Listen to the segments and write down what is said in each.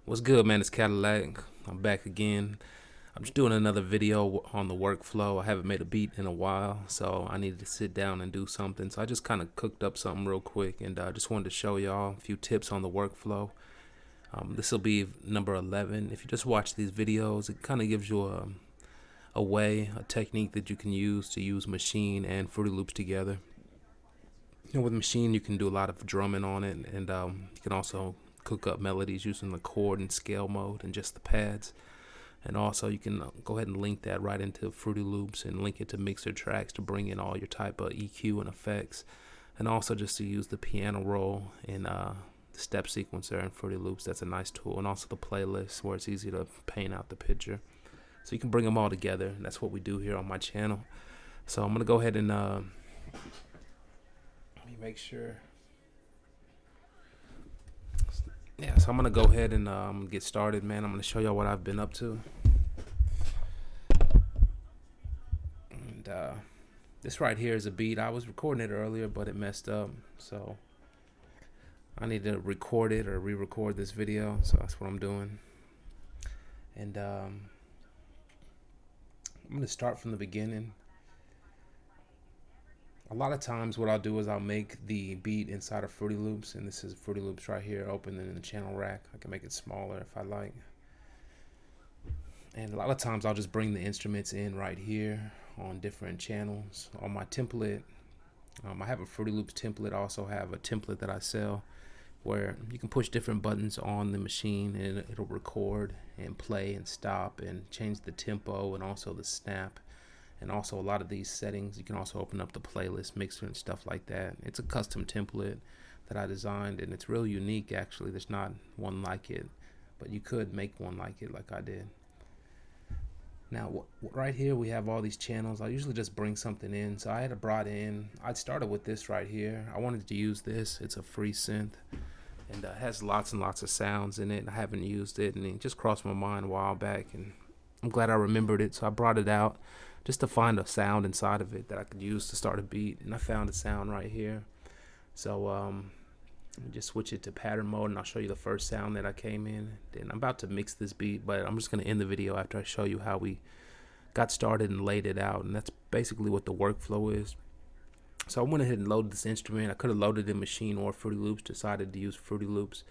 What's good, man? It's Cadillac. I'm back again. I'm just doing another video on the workflow. I haven't made a beat in a while, so I needed to sit down and do something. So I just kind of cooked up something real quick, and just wanted to show y'all a few tips on the workflow. This will be number 11. If you just watch these videos, it kind of gives you a technique that you can use Maschine and Fruity Loops together. With Maschine, you can do a lot of drumming on it, and you can also cook up melodies using the chord and scale mode and just the pads. And also you can go ahead and link that right into Fruity Loops and link it to Cadillaktrackz to bring in all your type of EQ and effects, and also just to use the piano roll and the step sequencer in Fruity Loops. That's a nice tool. And also the playlist, where it's easy to paint out the picture, so you can bring them all together. And that's what we do here on my channel. So I'm gonna go ahead and let me make sure. Yeah, so I'm gonna go ahead and get started, man. I'm gonna show y'all what I've been up to. And this right here is a beat. I was recording it earlier, but it messed up, so I need to record it or re-record this video. So that's what I'm doing. And I'm gonna start from the beginning. A lot of times what I'll do is I'll make the beat inside of Fruity Loops, and this is Fruity Loops right here open in the channel rack. I can make it smaller if I like. And a lot of times I'll just bring the instruments in right here on different channels. On my template, I have a Fruity Loops template. I also have a template that I sell where you can push different buttons on the machine and it'll record and play and stop and change the tempo and also the snap. And also a lot of these settings, you can also open up the playlist mixer and stuff like that. It's a custom template that I designed, and it's real unique actually. There's not one like it, but you could make one like it like I did. Now right here we have all these channels. I usually just bring something in, so I had brought in, I started with this right here. I wanted to use this. It's a free synth, and it has lots and lots of sounds in it. I haven't used it, and it just crossed my mind a while back, and I'm glad I remembered it, so I brought it out just to find a sound inside of it that I could use to start a beat. And I found a sound right here. So let me just switch it to pattern mode, and I'll show you the first sound that I came in. Then I'm about to mix this beat, but I'm just going to end the video after I show you how we got started and laid it out. And that's basically what the workflow is. So I went ahead and loaded this instrument. I could have loaded in Maschine or Fruity Loops, decided to use Fruity Loops.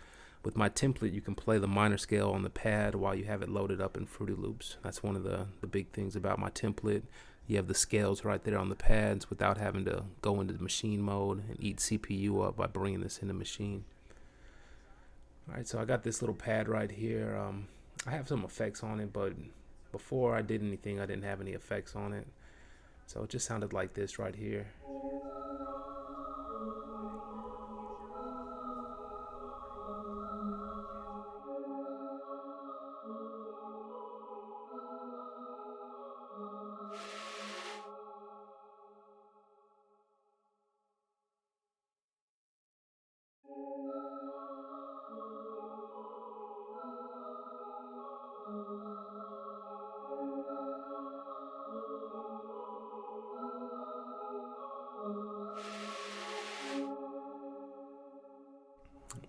With my template, you can play the minor scale on the pad while you have it loaded up in Fruity Loops. That's one of the big things about my template. You have the scales right there on the pads without having to go into the Maschine mode and eat CPU up by bringing this into Maschine. Alright, so I got this little pad right here. I have some effects on it, but before I did anything, I didn't have any effects on it. So it just sounded like this right here.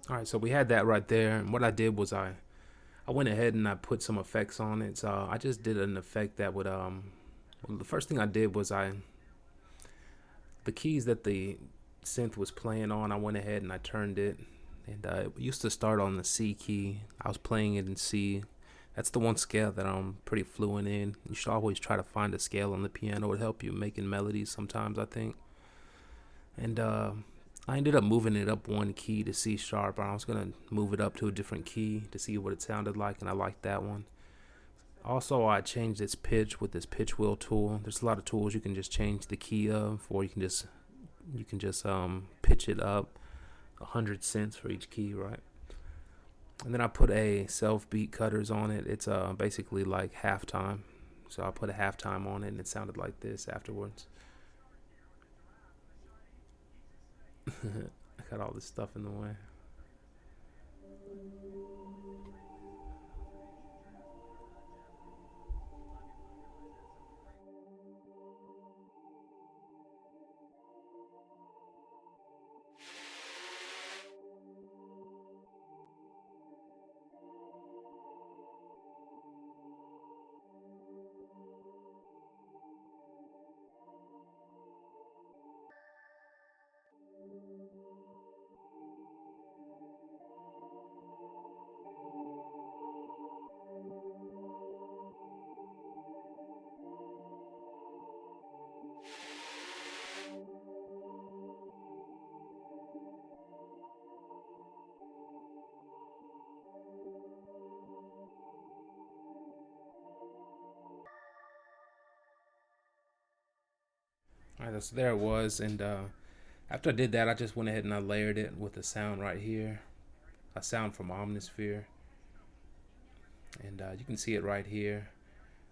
Alright, so we had that right there, and what I did was I went ahead and I put some effects on it. So I just did an effect that would well, the first thing I did was the keys that the synth was playing on, I went ahead and I turned it, and it used to start on the C key. I was playing it in C. That's the one scale that I'm pretty fluent in. You should always try to find a scale on the piano. It would help you making melodies sometimes, I think. And I ended up moving it up one key to C sharp. I was gonna move it up to a different key to see what it sounded like, and I liked that one. Also, I changed its pitch with this pitch wheel tool. There's a lot of tools you can just change the key of, or you can just pitch it up 100 cents for each key, right? And then I put a self beat cutters on it. It's basically like halftime. So I put a halftime on it, and it sounded like this afterwards. I got all this stuff in the way. Alright, so there it was, and after I did that, I just went ahead and I layered it with a sound right here, a sound from Omnisphere, and you can see it right here.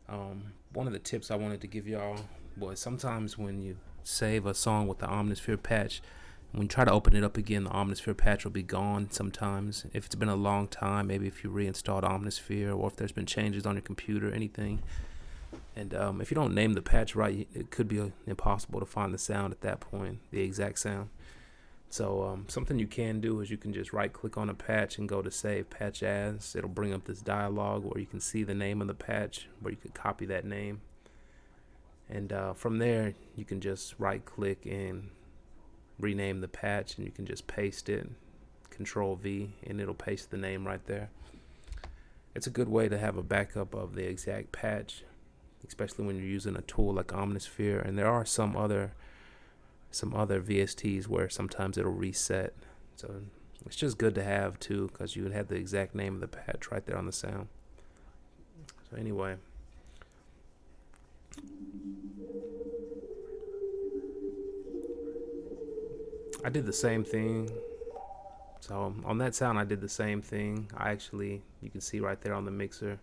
One of the tips I wanted to give y'all was sometimes when you save a song with the Omnisphere patch, when you try to open it up again, the Omnisphere patch will be gone sometimes. If it's been a long time, maybe if you reinstalled Omnisphere, or if there's been changes on your computer, anything. And if you don't name the patch right, it could be impossible to find the sound at that point, the exact sound. So something you can do is you can just right click on a patch and go to save patch as. It'll bring up this dialog where you can see the name of the patch, where you could copy that name. And from there, you can just right click and rename the patch, and you can just paste it, Control V, and it'll paste the name right there. It's a good way to have a backup of the exact patch, especially when you're using a tool like Omnisphere. And there are some other VSTs where sometimes it'll reset, so it's just good to have too, because you would have the exact name of the patch right there on the sound. So anyway, I did the same thing. So on that sound, I did the same thing. You can see right there on the mixer,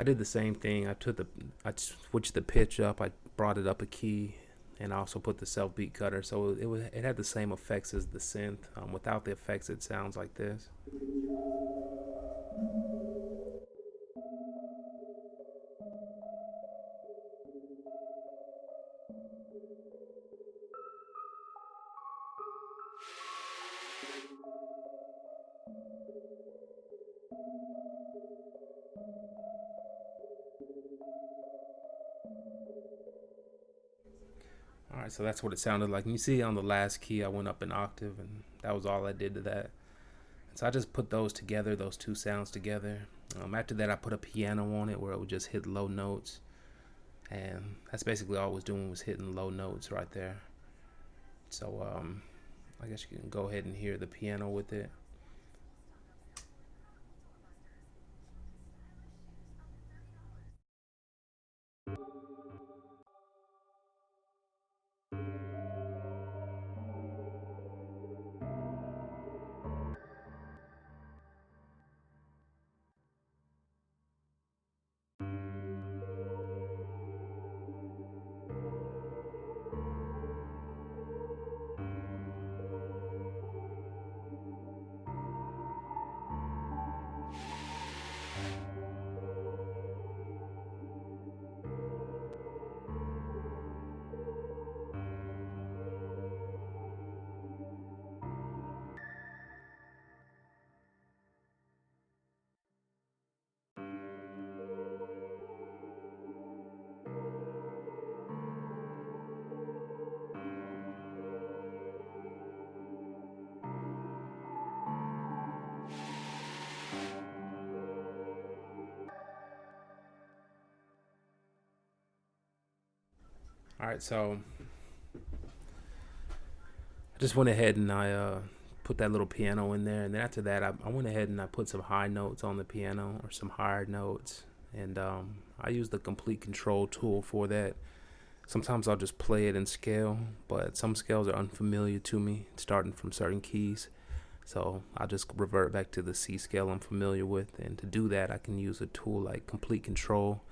I did the same thing. I switched the pitch up. I brought it up a key, and I also put the self beat cutter. So it had the same effects as the synth. Without the effects, it sounds like this. Alright, so that's what it sounded like. And you see on the last key, I went up an octave, and that was all I did to that. And so I just put those together, those two sounds together. After that, I put a piano on it where it would just hit low notes. And that's basically all I was doing, was hitting low notes right there. So I guess you can go ahead and hear the piano with it. Alright, so I just went ahead and I put that little piano in there, and then after that I went ahead and I put some high notes on the piano, or some higher notes, and I use the complete control tool for that. Sometimes I'll just play it in scale, but some scales are unfamiliar to me, starting from certain keys, so I'll just revert back to the C scale I'm familiar with. And to do that, I can use a tool like complete control,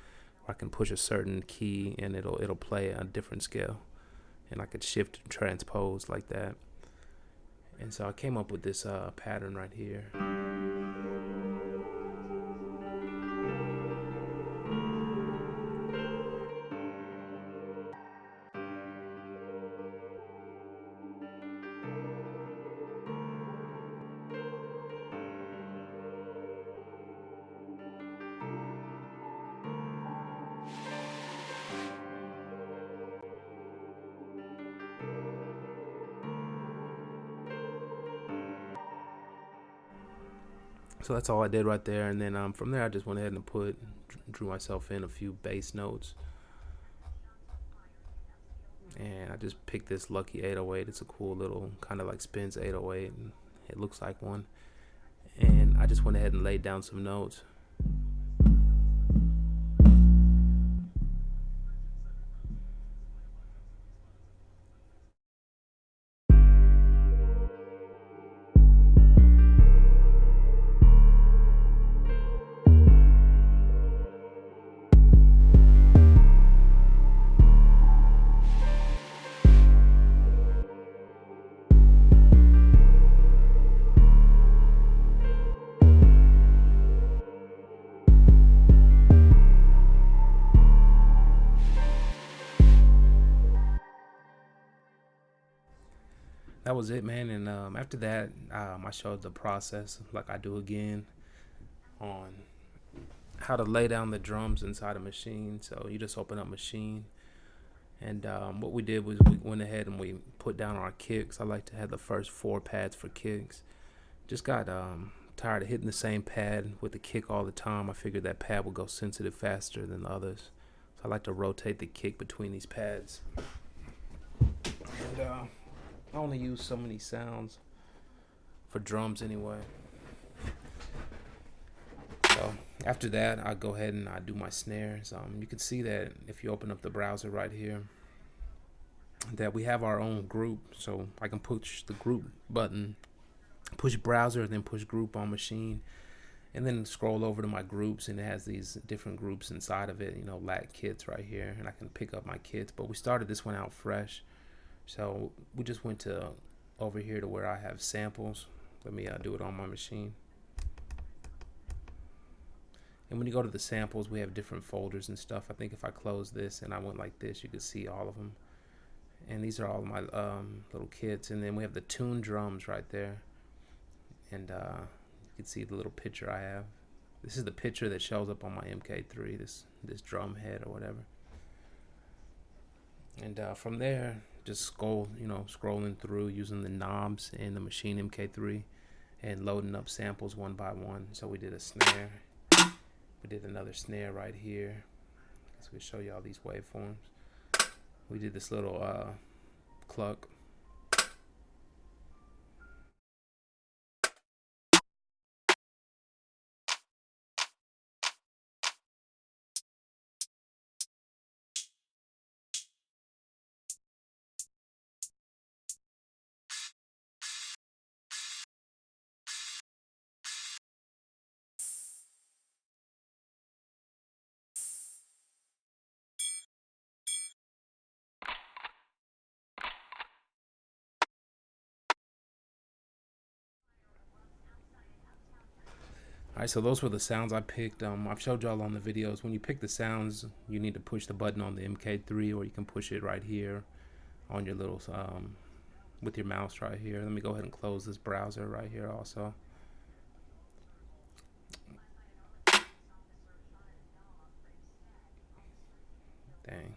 where I can push a certain key and it'll play a different scale, and I could shift and transpose like that. And so I came up with this pattern right here. So that's all I did right there, and then from there I just went ahead and drew myself in a few bass notes, and I just picked this Lucky 808. It's a cool little kind of like Spence 808, and it looks like one, and I just went ahead and laid down some notes. that was it, man. And after that, I showed the process like I do again on how to lay down the drums inside a Maschine. So you just open up Maschine, and what we did was we went ahead and we put down our kicks. I like to have the first 4 pads for kicks. Just got tired of hitting the same pad with the kick all the time. I figured that pad would go sensitive faster than the others, so I like to rotate the kick between these pads. And I only use so many sounds for drums anyway. So after that, I go ahead and I do my snares. You can see that if you open up the browser right here, that we have our own group. So I can push the group button, push browser, then push group on Maschine, and then scroll over to my groups, and it has these different groups inside of it. You know, lat kits right here, and I can pick up my kits. But we started this one out fresh, so we just went to over here to where I have samples. Let me do it on my Maschine. And when you go to the samples, we have different folders and stuff. I think if I close this and I went like this, you could see all of them. And these are all of my little kits. And then we have the tune drums right there. And you can see the little picture I have. This is the picture that shows up on my MK3, this drum head or whatever. And from there, just scrolling through using the knobs in the Maschine MK3 and loading up samples one by one. So we did a snare. We did another snare right here. So we show you all these waveforms. We did this little cluck. Alright, so those were the sounds I picked. I've showed y'all on the videos. When you pick the sounds, you need to push the button on the MK3, or you can push it right here on your little, with your mouse right here. Let me go ahead and close this browser right here also. Dang.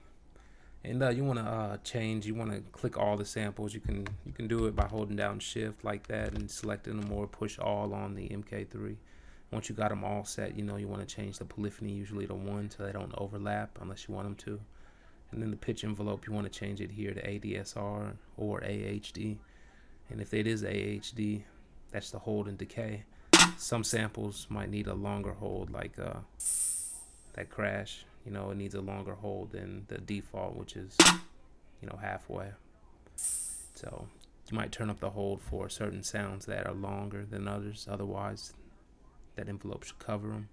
And you want to change. You want to click all the samples. You can do it by holding down Shift like that and selecting them, or push all on the MK3. Once you got them all set, you want to change the polyphony usually to 1 so they don't overlap unless you want them to. And then the pitch envelope, you want to change it here to ADSR or AHD. And if it is AHD, that's the hold and decay. Some samples might need a longer hold, like that crash. It needs a longer hold than the default, which is halfway. So you might turn up the hold for certain sounds that are longer than others. Otherwise, that envelope should cover them.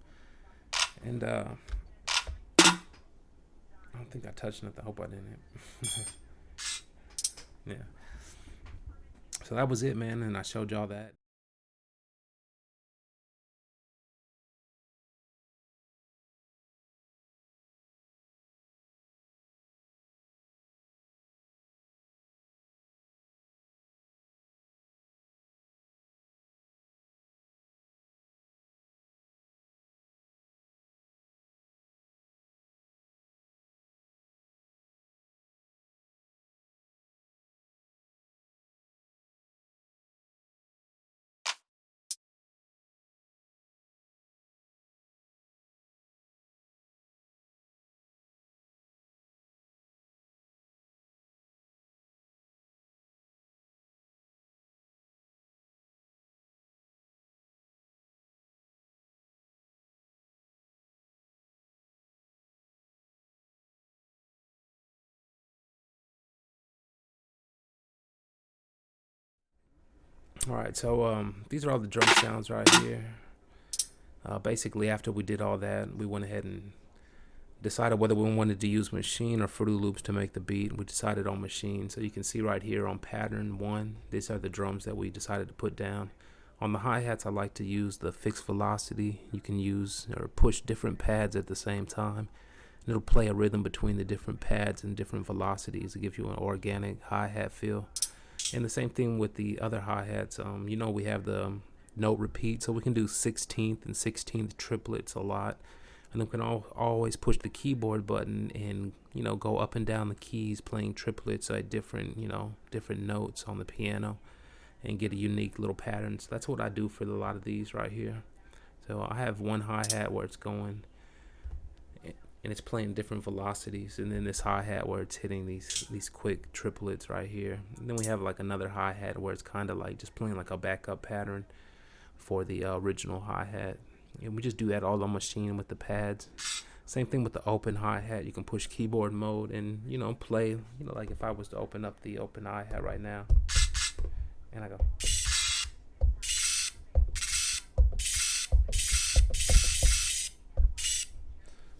And I don't think I touched nothing. I hope I didn't. Yeah. So that was it, man, and I showed y'all that. Alright, so these are all the drum sounds right here. Basically, after we did all that, we went ahead and decided whether we wanted to use Maschine or Fruity Loops to make the beat. We decided on Maschine. So you can see right here on pattern 1, these are the drums that we decided to put down. On the hi-hats, I like to use the fixed velocity. You can use or push different pads at the same time. And it'll play a rhythm between the different pads and different velocities to give you an organic hi-hat feel. And the same thing with the other hi-hats. You know, we have the note repeat, so we can do 16th and 16th triplets a lot. And then we can always push the keyboard button and, you know, go up and down the keys playing triplets at different, you know, different notes on the piano and get a unique little pattern. So that's what I do for a lot of these right here. So I have one hi-hat where it's going and it's playing different velocities, and then this hi-hat where it's hitting these quick triplets right here. And then we have like another hi-hat where it's kind of like just playing like a backup pattern for the original hi-hat. And we just do that all on Maschine with the pads. Same thing with the open hi-hat. You can push keyboard mode and, you know, play, you know, like if I was to open up the open hi-hat right now and I go,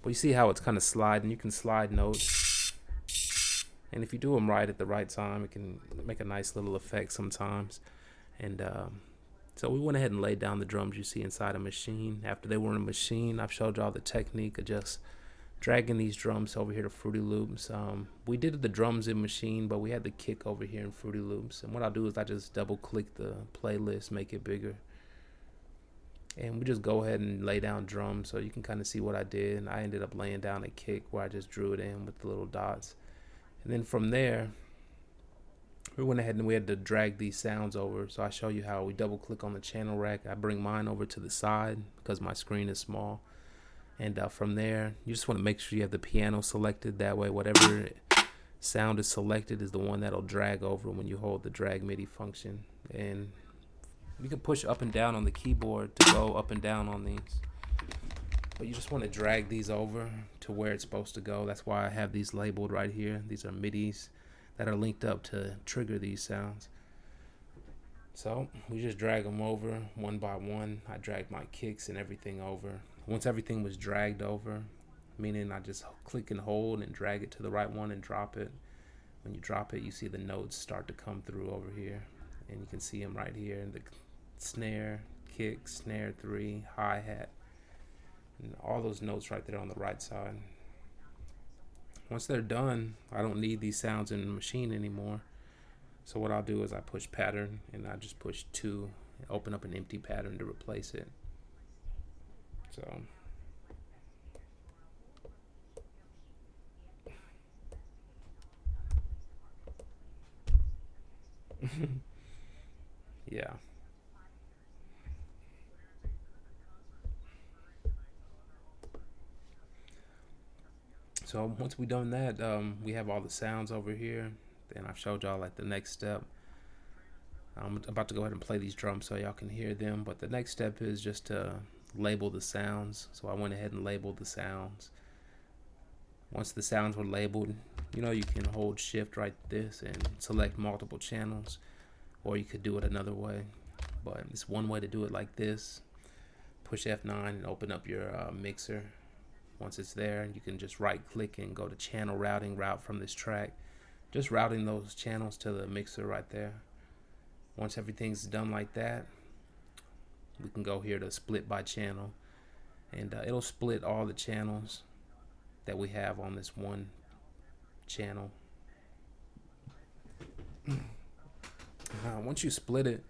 but you see how it's kind of sliding. You can slide notes, and if you do them right at the right time, it can make a nice little effect sometimes. And so we went ahead and laid down the drums you see inside a Maschine. After they were in a Maschine, I've showed y'all the technique of just dragging these drums over here to Fruity Loops. We did the drums in Maschine, but we had the kick over here in Fruity Loops. And what I'll do is I just double click the playlist, make it bigger. And we just go ahead and lay down drums so you can kind of see what I did. And I ended up laying down a kick where I just drew it in with the little dots. And then from there, we went ahead and we had to drag these sounds over. So I show you how we double click on the channel rack. I bring mine over to the side because my screen is small. And from there, you just want to make sure you have the piano selected. That way, whatever sound is selected is the one that'll drag over when you hold the drag MIDI function. And you can push up and down on the keyboard to go up and down on these. But you just want to drag these over to where it's supposed to go. That's why I have these labeled right here. These are MIDIs that are linked up to trigger these sounds. So we just drag them over one by one. I dragged my kicks and everything over. Once everything was dragged over, meaning I just click and hold and drag it to the right one and drop it. When you drop it, you see the notes start to come through over here. And you can see them right here in the snare, kick, snare 3, hi-hat, and all those notes right there on the right side. Once they're done, I don't need these sounds in the Maschine anymore. So what I'll do is I push pattern and I just push 2 and open up an empty pattern to replace it. So yeah. So once we done that, we have all the sounds over here. Then I've showed y'all like the next step. I'm about to go ahead and play these drums so y'all can hear them. But the next step is just to label the sounds. So I went ahead and labeled the sounds. Once the sounds were labeled, you know, you can hold shift right this and select multiple channels, or you could do it another way. But it's one way to do it like this. Push F9 and open up your mixer. Once it's there, you can just right click and go to channel routing, route from this track. Just routing those channels to the mixer right there. Once everything's done like that, we can go here to split by channel, and it'll split all the channels that we have on this one channel. Once you split it,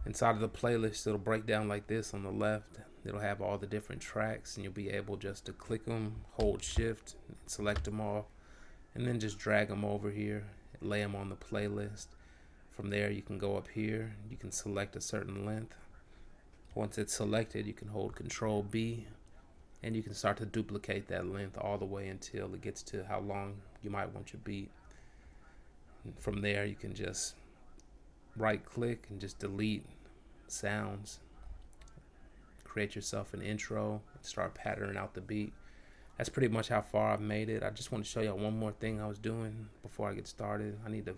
inside of the playlist, it'll break down like this on the left. It'll have all the different tracks, and you'll be able just to click them, hold shift, select them all, and then just drag them over here, lay them on the playlist. From there, you can go up here, you can select a certain length. Once it's selected, you can hold Control B, and you can start to duplicate that length all the way until it gets to how long you might want your beat. And from there, you can just right click and just delete sounds. Create yourself an intro and start patterning out the beat. That's pretty much how far I've made it. I just want to show y'all one more thing I was doing before I get started. I need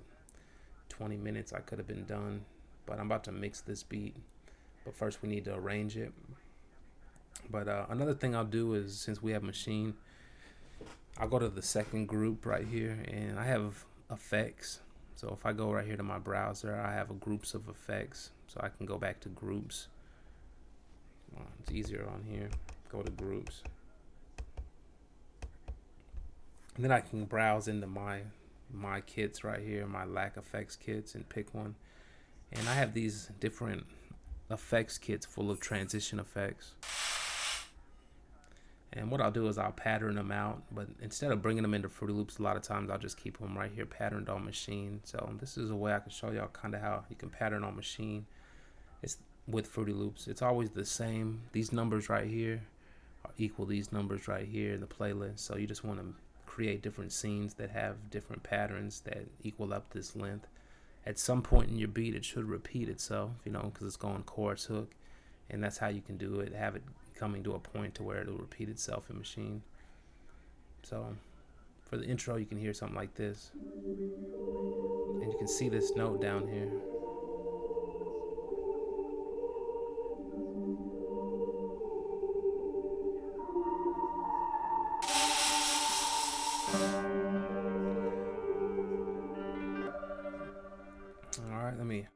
20 minutes. I could have been done, but I'm about to mix this beat. But first we need to arrange it. But another thing I'll do is, since we have Maschine, I'll go to the second group right here, and I have effects. So if I go right here to my browser, I have a groups of effects. So I can go back to groups. It's easier on here. Go to groups. And then I can browse into my my kits right here, my lack effects kits, and pick one. And I have these different effects kits full of transition effects. And what I'll do is I'll pattern them out, but instead of bringing them into Fruity Loops, a lot of times I'll just keep them right here patterned on Maschine. So this is a way I can show y'all kind of how you can pattern on Maschine. It's with Fruity Loops. It's always the same. These numbers right here equal these numbers right here in the playlist. So you just want to create different scenes that have different patterns that equal up this length. At some point in your beat, it should repeat itself, you know, because it's going chorus hook, and that's how you can do it. Have it coming to a point to where it'll repeat itself in Maschine. So for the intro, you can hear something like this, and you can see this note down here. Alright,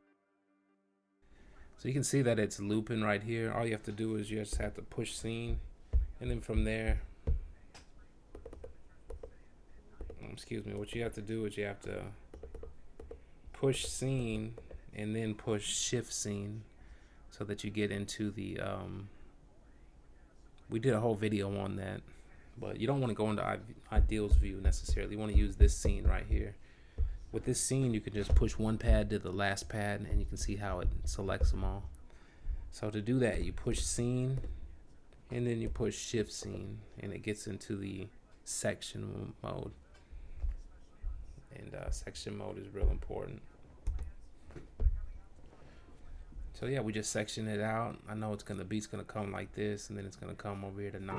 so you can see that it's looping right here. All you have to do is you just have to push scene, and then from there, what you have to do is you have to push scene and then push shift scene so that you get into the we did a whole video on that, but you don't want to go into ideals view necessarily. You want to use this scene right here. With this scene, you can just push one pad to the last pad, and you can see how it selects them all. So to do that, you push scene, and then you push shift scene, and it gets into the section mode. And section mode is real important. So yeah, we just section it out. I know the beat's gonna come like this, and then it's gonna come over here to 9.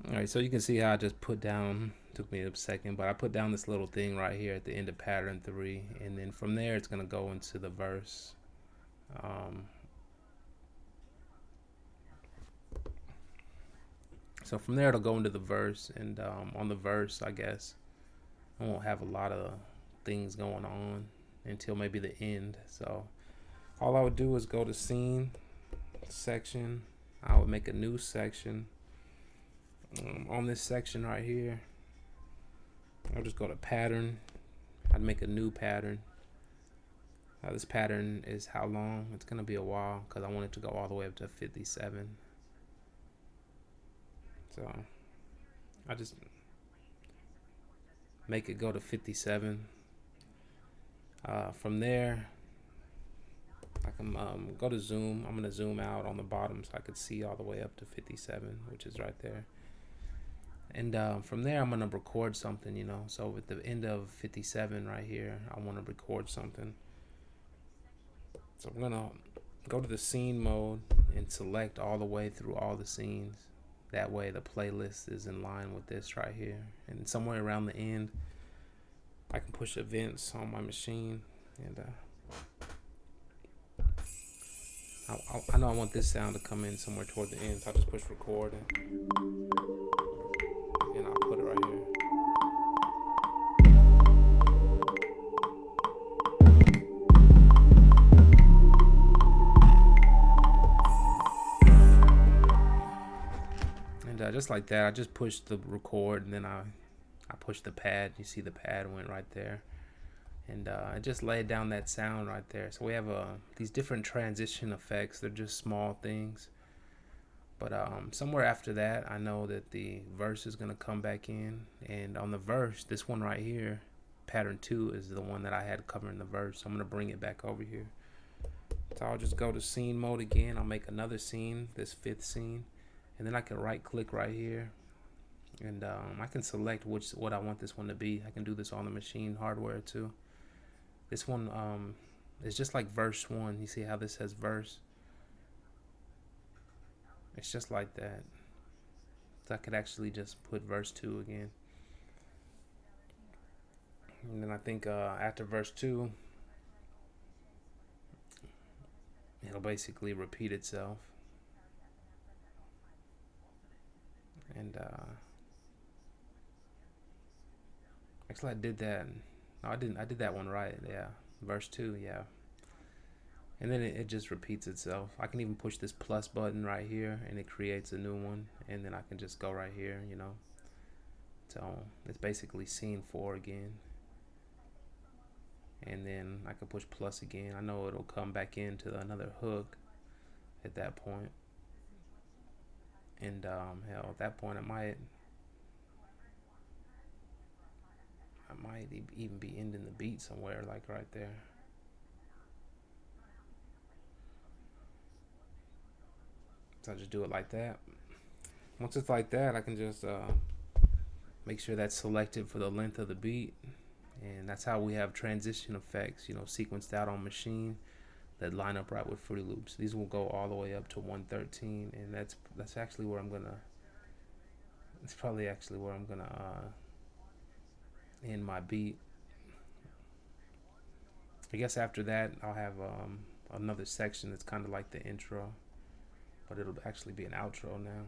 Alright, so you can see how I just took me a second, but I put down this little thing right here at the end of pattern 3, and then from there it's going to go into the verse. So from there it'll go into the verse, and on the verse, I guess, I won't have a lot of things going on until maybe the end. So all I would do is go to scene, section. I would make a new section. On this section right here, I'll just go to pattern. I'd make a new pattern. This pattern is how long? It's going to be a while because I want it to go all the way up to 57. So I just make it go to 57. From there, I can go to zoom. I'm going to zoom out on the bottom so I could see all the way up to 57, which is right there. And from there, I'm going to record something, you know. So at the end of 57 right here, I want to record something. So I'm going to go to the scene mode and select all the way through all the scenes. That way the playlist is in line with this right here. And somewhere around the end, I can push events on my machine. And I know I want this sound to come in somewhere toward the end, so I'll just push record and I'll put it right here. And just like that, I just pushed the record and then I pushed the pad. You see the pad went right there. And I just laid down that sound right there. So we have these different transition effects. They're just small things. But somewhere after that, I know that the verse is going to come back in. And on the verse, this one right here, pattern 2, is the one that I had covering the verse. So I'm going to bring it back over here. So I'll just go to scene mode again. I'll make another scene, this 5th scene. And then I can right click right here. And I can select what I want this one to be. I can do this on the machine hardware too. This one is just like verse 1. You see how this says verse? It's just like that. So I could actually just put verse 2 again. And then I think after verse 2, it'll basically repeat itself. And actually I did that. No, I didn't. I did that one right. Yeah. Verse 2. Yeah. And then it just repeats itself. I can even push this plus button right here and it creates a new one. And then I can just go right here, you know. So it's basically scene 4 again. And then I can push plus again. I know it'll come back into another hook at that point. And hell, at that point I might even be ending the beat somewhere, like right there. So I just do it like that. Once it's like that, I can just make sure that's selected for the length of the beat. And that's how we have transition effects, you know, sequenced out on Maschine that line up right with Fruity Loops. These will go all the way up to 113, and that's actually where I'm gonna. It's probably actually where I'm gonna end my beat. I guess after that I'll have another section that's kind of like the intro, but it'll actually be an outro now,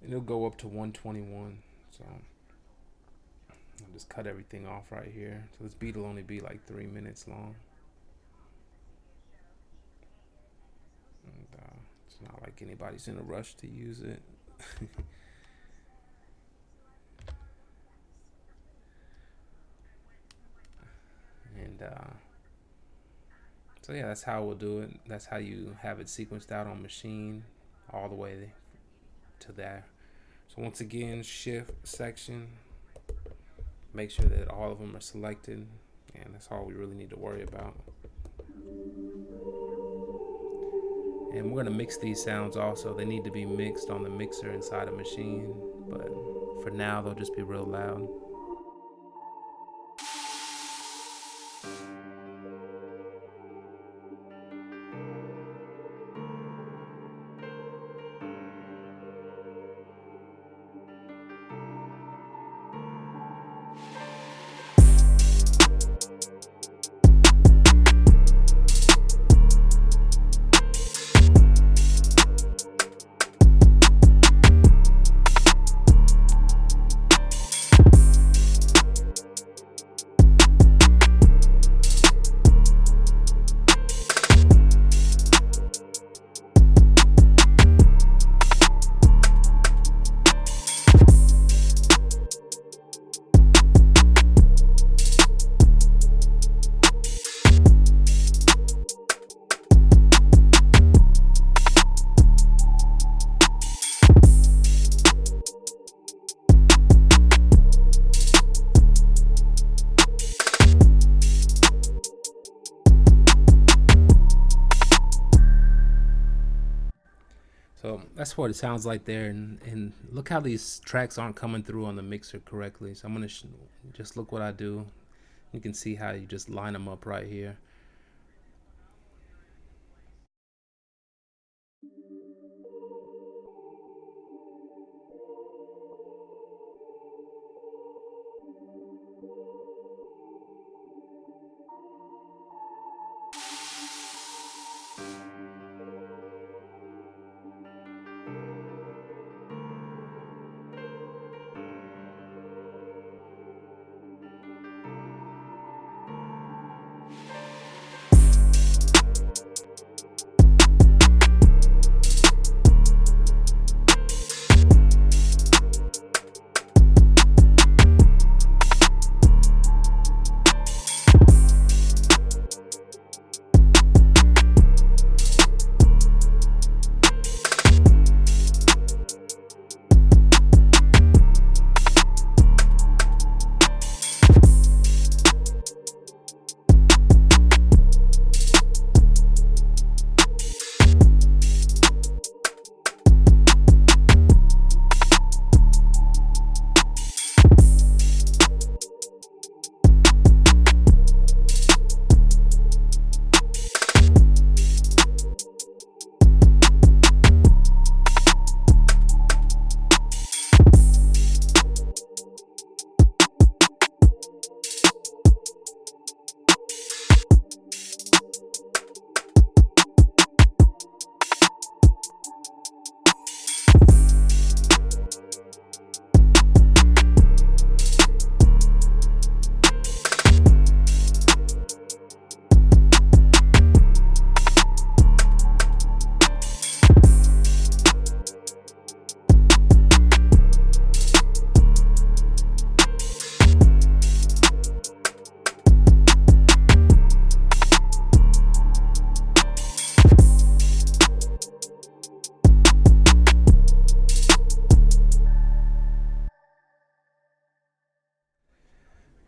and it'll go up to 121. So I'll just cut everything off right here. So this beat will only be like 3 minutes long. And it's not like anybody's in a rush to use it. And so yeah, that's how we'll do it. That's how you have it sequenced out on Maschine all the way to there. So once again, shift section, make sure that all of them are selected, and that's all we really need to worry about. And we're gonna mix these sounds also. They need to be mixed on the mixer inside a Maschine, but for now they'll just be real loud. that's what it sounds like there. And look how these tracks aren't coming through on the mixer correctly. So I'm gonna just look what I do. You can see how you just line them up right here.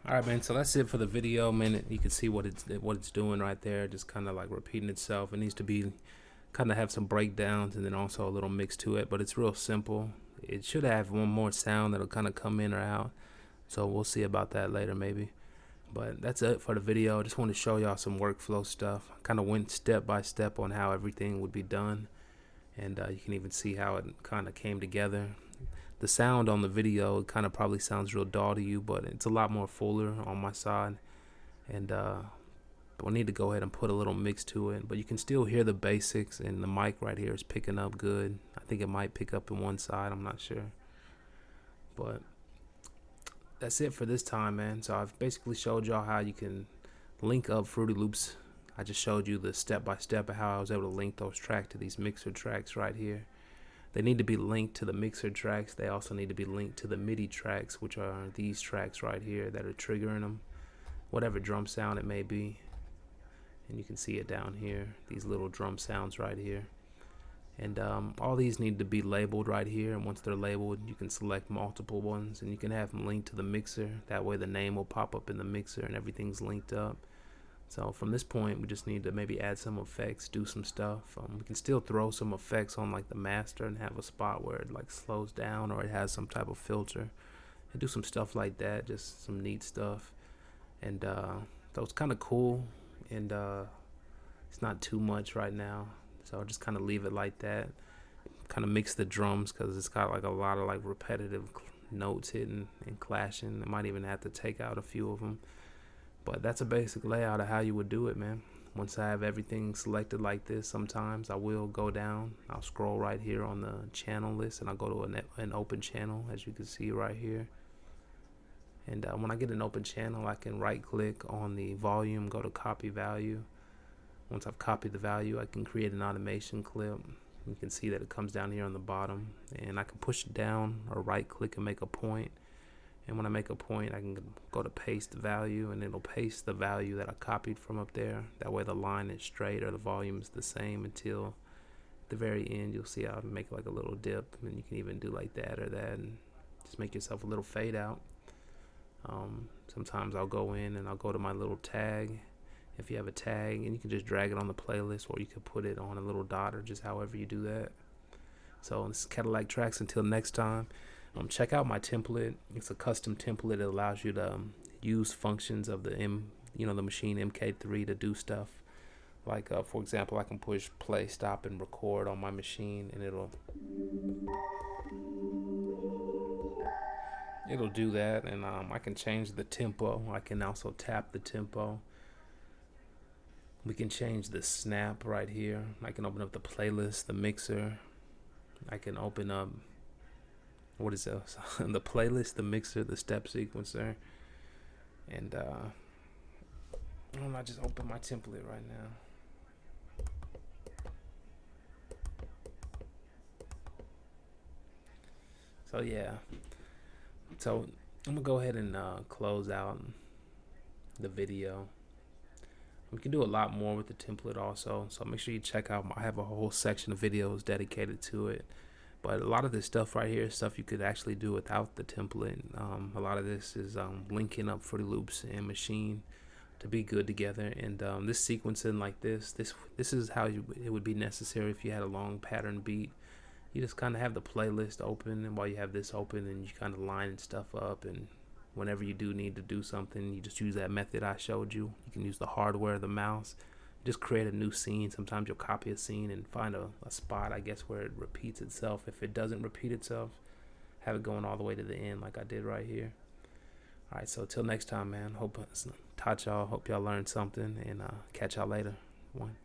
All right, man. So that's it for the video, man. You can see what it's doing right there. Just kind of like repeating itself. It needs to be kind of have some breakdowns and then also a little mix to it. But it's real simple. It should have one more sound that'll kind of come in or out. So we'll see about that later, maybe. But that's it for the video. I just want to show y'all some workflow stuff. Kind of went step by step on how everything would be done, and you can even see how it kind of came together. The sound on the video kind of probably sounds real dull to you, but it's a lot more fuller on my side, and we'll need to go ahead and put a little mix to it. But you can still hear the basics, and the mic right here is picking up good. I think it might pick up in one side, I'm not sure, but that's it for this time, man. So I've basically showed y'all how you can link up Fruity Loops. I just showed you the step-by-step of how I was able to link those tracks to these mixer tracks right here. They need to be linked to the mixer tracks. They also need to be linked to the MIDI tracks, which are these tracks right here that are triggering them, whatever drum sound it may be. And you can see it down here, these little drum sounds right here. And all these need to be labeled right here, and once they're labeled, you can select multiple ones and you can have them linked to the mixer. That way the name will pop up in the mixer and everything's linked up. So from this point, we just need to maybe add some effects, do some stuff. We can still throw some effects on like the master and have a spot where it like slows down or it has some type of filter, and do some stuff like that, just some neat stuff. And so it's kind of cool, and it's not too much right now. So I'll just kind of leave it like that. Kind of mix the drums because it's got like a lot of like repetitive notes hitting and clashing. I might even have to take out a few of them. But that's a basic layout of how you would do it, man. Once I have everything selected like this, sometimes I will go down. I'll scroll right here on the channel list and I'll go to an open channel, as you can see right here. And when I get an open channel, I can right click on the volume, go to copy value. Once I've copied the value, I can create an automation clip. You can see that it comes down here on the bottom, and I can push it down or right click and make a point. And when I make a point, I can go to paste value, and it'll paste the value that I copied from up there. That way the line is straight or the volume is the same until the very end. You'll see I'll make like a little dip, and you can even do like that or that, and just make yourself a little fade out. Sometimes I'll go in and I'll go to my little tag. If you have a tag, and you can just drag it on the playlist, or you could put it on a little dot, or just however you do that. So this is Cadillaktrackz. Until next time, check out my template. It's a custom template that allows you to use functions of the the Maschine MK3 to do stuff. Like for example, I can push play, stop, and record on my machine, and it'll do that. And I can change the tempo. I can also tap the tempo. We can change the snap right here. I can open up the playlist, the mixer. I can open up, what is this? The playlist, the mixer, the step sequencer. And I just open my template right now. So yeah. So I'm gonna go ahead and close out the video. We can do a lot more with the template also, so make sure you check out I have a whole section of videos dedicated to it. But a lot of this stuff right here is stuff you could actually do without the template. A lot of this is linking up Fruity Loops and Maschine to be good together. And this sequencing like this is how it would be necessary if you had a long pattern beat. You just kind of have the playlist open, and while you have this open, and you kind of line stuff up, and whenever you do need to do something, you just use that method I showed you. You can use the hardware, the mouse, just create a new scene. Sometimes you'll copy a scene and find a spot, I guess, where it repeats itself. If it doesn't repeat itself, have it going all the way to the end like I did right here. All right, so till next time, man. Taught y'all. Hope y'all learned something, and catch y'all later. One.